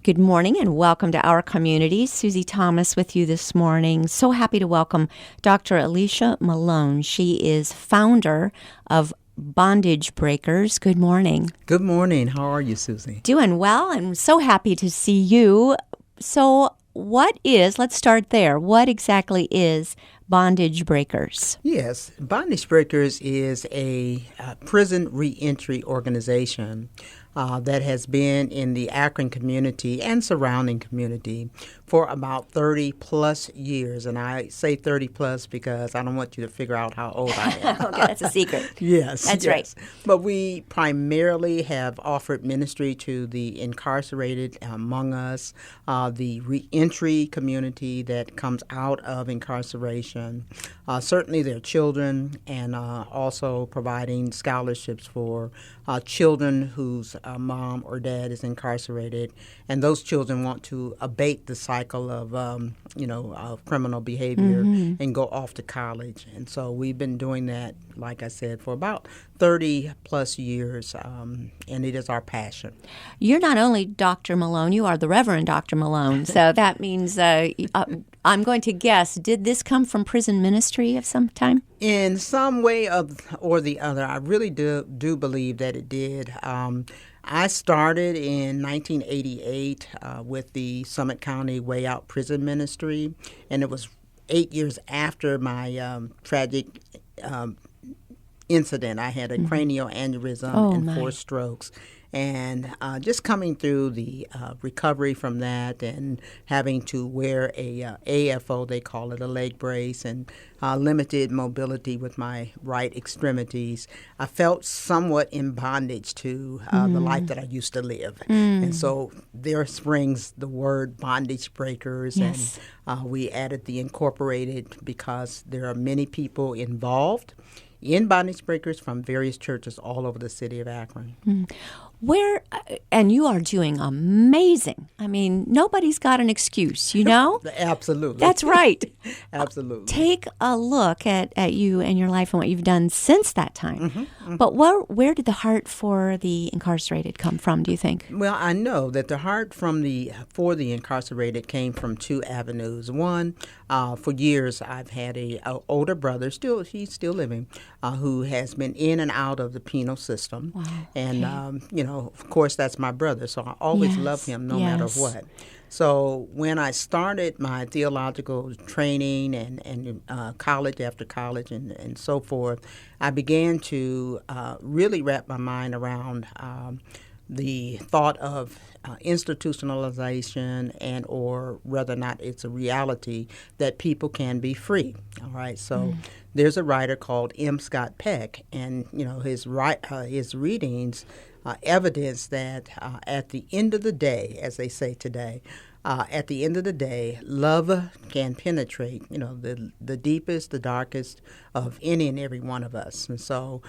Good morning and welcome to our community. Susie Thomas with you this morning. So happy to welcome Dr. Alicia Malone. She is founder of Bondage Breakers. Good morning. Good morning. How are you, Susie? Doing well. I'm so happy to see you. So let's start there. What exactly is Bondage Breakers? Yes, Bondage Breakers is a prison reentry organization that has been in the Akron community and surrounding community for about 30 plus years. And I say 30 plus because I don't want you to figure out how old I am. Okay, that's a secret. Yes. That's right. But we primarily have offered ministry to the incarcerated among us, the reentry community that comes out of incarceration, certainly their children, and also providing scholarships for children whose mom or dad is incarcerated, and those children want to abate the cycle of, of criminal behavior and go off to college. And so we've been doing that, like I said, for about 30 plus years, and it is our passion. You're not only Dr. Malone, you are the Reverend Dr. Malone. So that means, I'm going to guess, did this come from prison ministry of some time? In some way or the other, I really do believe that it did. I started in 1988 with the Summit County Way Out Prison Ministry, and it was 8 years after my tragic incident. I had a cranial aneurysm and 4 strokes. And just coming through the recovery from that and having to wear a AFO, they call it, a leg brace, and limited mobility with my right extremities, I felt somewhat in bondage to the life that I used to live. And so there springs the word Bondage Breakers. Yes. And we added the incorporated because there are many people involved in Bondage Breakers from various churches all over the city of Akron. And you are doing amazing. I mean, nobody's got an excuse, you know? Absolutely. That's right. Absolutely. Take a look at you and your life and what you've done since that time. But where did the heart for the incarcerated come from, do you think? Well, I know that the heart for the incarcerated came from 2 avenues. One, for years I've had a older brother, he's still living, who has been in and out of the penal system. Wow. And, of course, that's my brother, so I always love him no matter what. So when I started my theological training and college after college and so forth, I began to really wrap my mind around the thought of institutionalization and or whether or not it's a reality that people can be free. All right, so there's a writer called M. Scott Peck, and his readings evidence that at the end of the day, as they say today, at the end of the day, love can penetrate, the deepest, the darkest of any and every one of us. And so,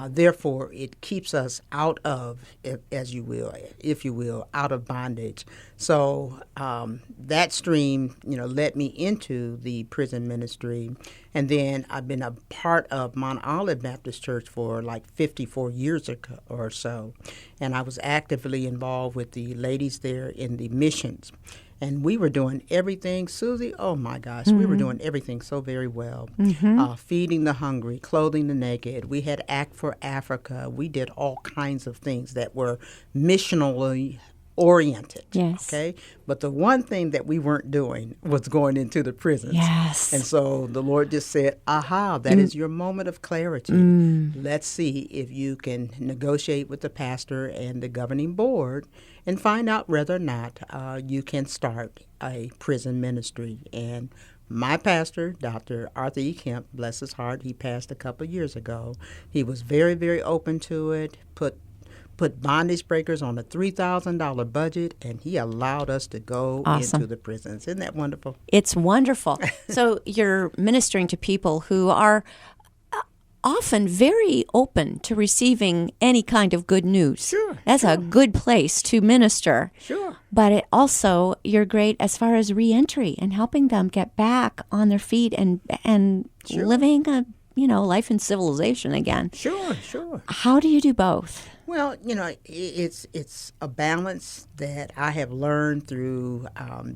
therefore, it keeps us out of, if you will, out of bondage. So that stream, led me into the prison ministry. And then I've been a part of Mount Olive Baptist Church for like 54 years or so. And I was actively involved with the ladies there in the missions. And we were doing everything, Susie, oh my gosh, we were doing everything so very well. Feeding the hungry, clothing the naked. We had Act for Africa. We did all kinds of things that were missionally oriented. Yes. Okay. But the one thing that we weren't doing was going into the prisons. Yes. And so the Lord just said, aha, that is your moment of clarity. Let's see if you can negotiate with the pastor and the governing board and find out whether or not you can start a prison ministry. And my pastor, Dr. Arthur E. Kemp, bless his heart, he passed a couple of years ago. He was very, very open to it, put Bondage Breakers on a $3,000 budget, and he allowed us to go into the prisons. Isn't that wonderful? It's wonderful. So you're ministering to people who are often very open to receiving any kind of good news. Sure. That's a good place to minister. Sure. But you're great as far as reentry and helping them get back on their feet and living a life in civilization again. Sure. How do you do both? Well, it's a balance that I have learned through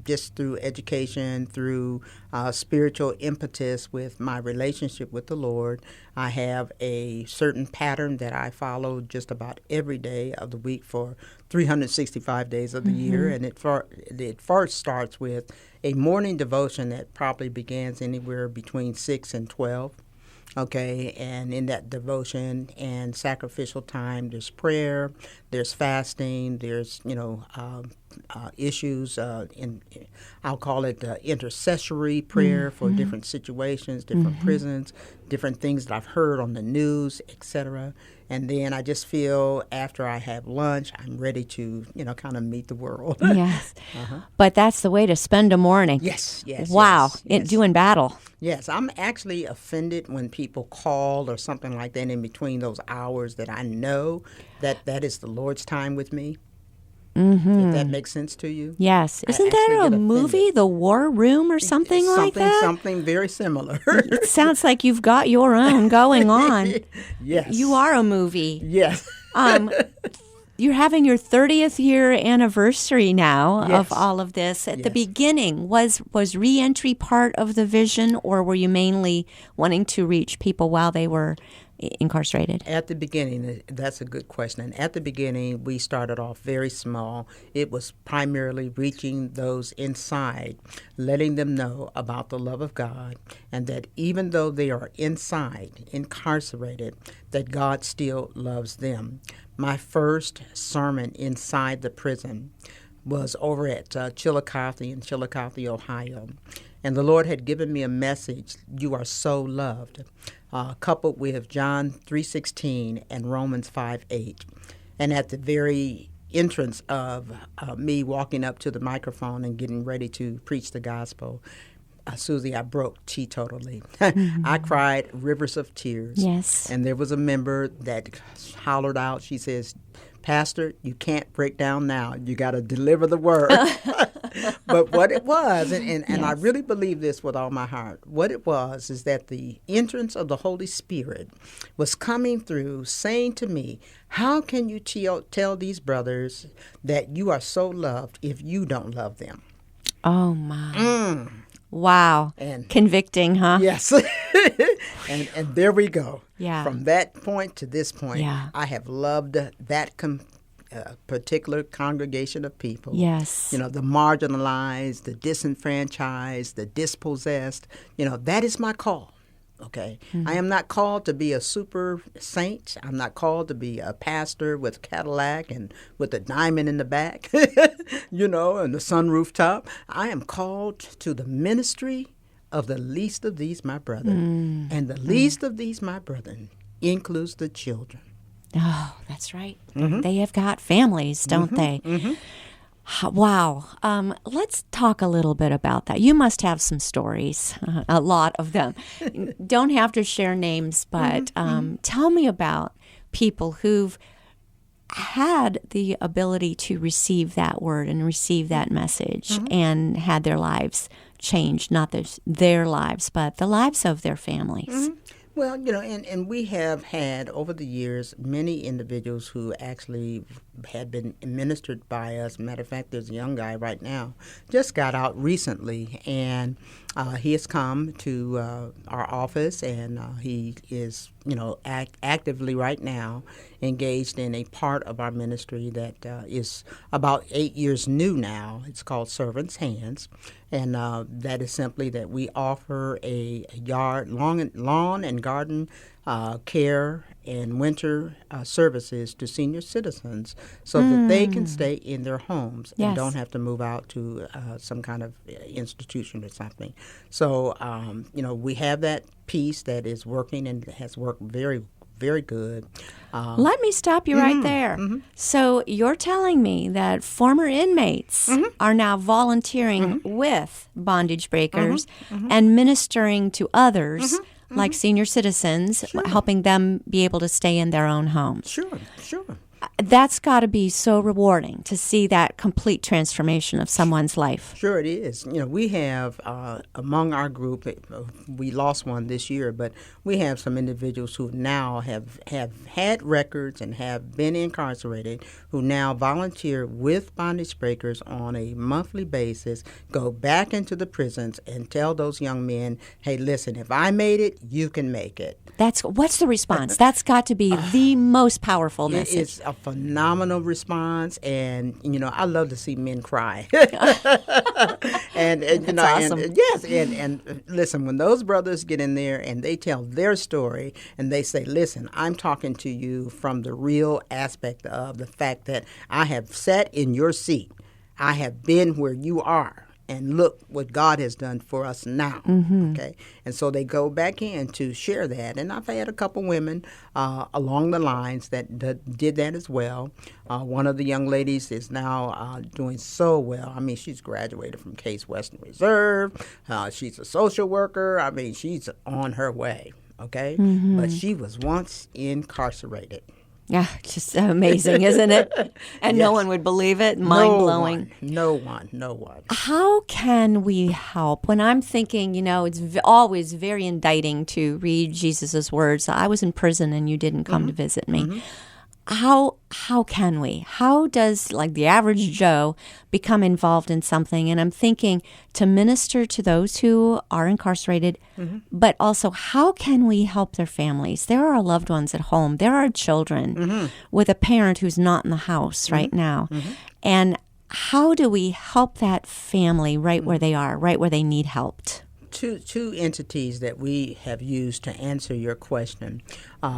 just through education, through spiritual impetus with my relationship with the Lord. I have a certain pattern that I follow just about every day of the week for 365 days of the year, and it first starts with a morning devotion that probably begins anywhere between 6 and 12. Okay, and in that devotion and sacrificial time, there's prayer, there's fasting, there's issues in, I'll call it intercessory prayer for different situations, different prisons, different things that I've heard on the news, etc. And then I just feel after I have lunch, I'm ready to, kind of meet the world. Yes. But that's the way to spend a morning. Yes. Wow. Yes. Doing battle. Yes, I'm actually offended when people call or something like that in between those hours that I know that is the Lord's time with me. If that makes sense to you. Yes. Isn't there a movie, The War Room or something like that? Something very similar. It sounds like you've got your own going on. Yes. You are a movie. Yes. You're having your 30th year anniversary now Yes. of all of this. At the beginning, was re-entry part of the vision, or were you mainly wanting to reach people while they were incarcerated? At the beginning, that's a good question. And at the beginning, we started off very small. It was primarily reaching those inside, letting them know about the love of God, and that even though they are inside, incarcerated, that God still loves them. My first sermon inside the prison was over at Chillicothe in Chillicothe, Ohio. And the Lord had given me a message, you are so loved, coupled with John 3:16 and Romans 5:8. And at the very entrance of me walking up to the microphone and getting ready to preach the gospel, Susie, I broke teetotally. I cried rivers of tears. Yes. And there was a member that hollered out, she says, Pastor, you can't break down now. You got to deliver the word. But what it was, and I really believe this with all my heart, what it was is that the entrance of the Holy Spirit was coming through saying to me, how can you tell these brothers that you are so loved if you don't love them? Oh, my. Wow. And convicting, huh? Yes. and there we go. Yeah. From that point to this point, Yeah. I have loved that particular congregation of people. Yes. The marginalized, the disenfranchised, the dispossessed. That is my call. Okay. I am not called to be a super saint. I'm not called to be a pastor with a Cadillac and with a diamond in the back, and the sunroof top. I am called to the ministry of the least of these, my brethren. And the least of these, my brethren, includes the children. Oh, that's right. They have got families, don't they? Wow. Let's talk a little bit about that. You must have some stories, a lot of them. Don't have to share names, but tell me about people who've had the ability to receive that word and receive that message and had their lives changed, not their lives, but the lives of their families. Well, and we have had over the years many individuals who actually had been ministered by us. Matter of fact, there's a young guy right now, just got out recently, and he has come to our office, and he is, actively right now engaged in a part of our ministry that is about 8 years new now. It's called Servant's Hands, and that is simply that we offer a yard, lawn and garden care and winter services to senior citizens so that they can stay in their homes and don't have to move out to some kind of institution or something. So, we have that piece that is working and has worked very, very good. Let me stop you right there. So you're telling me that former inmates are now volunteering with bondage breakers and ministering to others like senior citizens, helping them be able to stay in their own homes. Sure. That's got to be so rewarding to see that complete transformation of someone's life. Sure it is. We have among our group, we lost one this year, but we have some individuals who now have had records and have been incarcerated, who now volunteer with bondage breakers on a monthly basis, go back into the prisons and tell those young men, hey, listen, if I made it, you can make it. What's the response? That's got to be the most powerful message. It's a phenomenal response, and I love to see men cry. and That's awesome. And listen, when those brothers get in there and they tell their story and they say, listen, I'm talking to you from the real aspect of the fact that I have sat in your seat. I have been where you are. And look what God has done for us now, okay? And so they go back in to share that. And I've had a couple women along the lines that did that as well. One of the young ladies is now doing so well. I mean, she's graduated from Case Western Reserve. She's a social worker. I mean, she's on her way, okay? But she was once incarcerated. Yeah, just amazing, isn't it? And Yes. no one would believe it. Mind-blowing. No one. How can we help? When I'm thinking, it's always very indicting to read Jesus' words. I was in prison and you didn't come to visit me. How can we? How does the average Joe become involved in something? And I'm thinking to minister to those who are incarcerated, but also how can we help their families? There are loved ones at home. There are children with a parent who's not in the house right now. And how do we help that family right where they are, right where they need helped? Two entities that we have used to answer your question.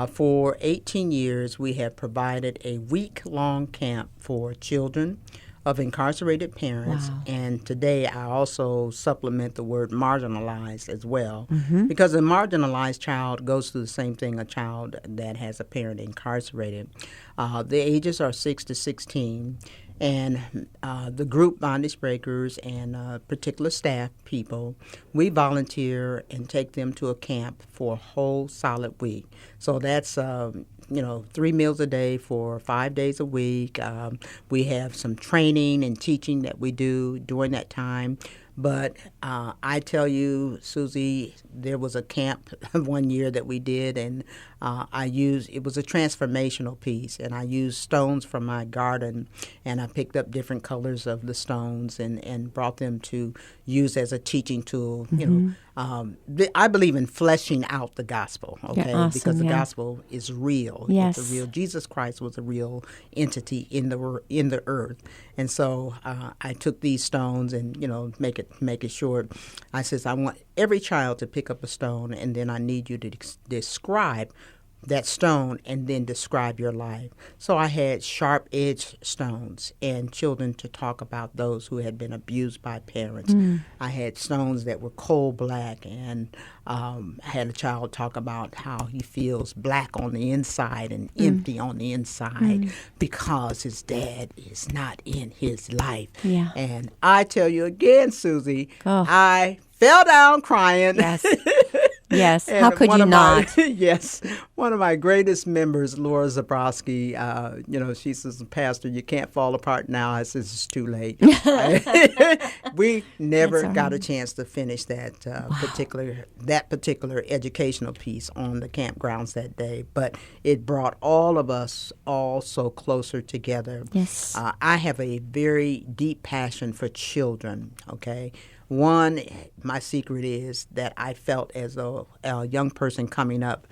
For 18 years, we have provided a week-long camp for children of incarcerated parents. Wow. And today I also supplement the word marginalized as well, because a marginalized child goes through the same thing a child that has a parent incarcerated. The ages are 6 to 16. And the group Bondage Breakers and particular staff people, we volunteer and take them to a camp for a whole solid week. So that's 3 meals a day for 5 days a week. We have some training and teaching that we do during that time. But I tell you, Susie, there was a camp one year that we did, and it was a transformational piece, and I used stones from my garden, and I picked up different colors of the stones and brought them to use as a teaching tool. I believe in fleshing out the gospel, okay? Awesome, because the gospel is real. Yes. It's a real. Jesus Christ was a real entity in the earth, and so I took these stones and make it short. I says I want every child to pick up a stone, and then I need you to describe that stone and then describe your life. So I had sharp-edged stones and children to talk about those who had been abused by parents. I had stones that were coal black, and I had a child talk about how he feels black on the inside and empty on the inside because his dad is not in his life. Yeah. And I tell you again, Susie, Oh. I fell down crying. Yes. Yes. And How could one you of my- not? Yes. One of my greatest members, Laura Zabrowski, she says, Pastor, you can't fall apart now. I says, it's too late. We never That's all got a right. chance to finish that particular educational piece on the campgrounds that day. But it brought all of us all so closer together. Yes. I have a very deep passion for children, okay? One, my secret is that I felt as though a young person coming up,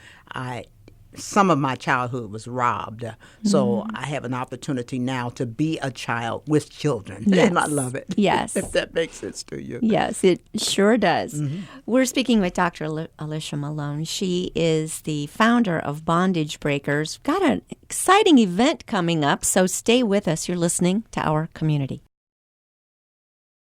some of my childhood was robbed. So I have an opportunity now to be a child with children. Yes. And I love it. Yes. If that makes sense to you. Yes, it sure does. We're speaking with Dr. Alicia Malone. She is the founder of Bondage Breakers. Got an exciting event coming up, so stay with us. You're listening to Our Community.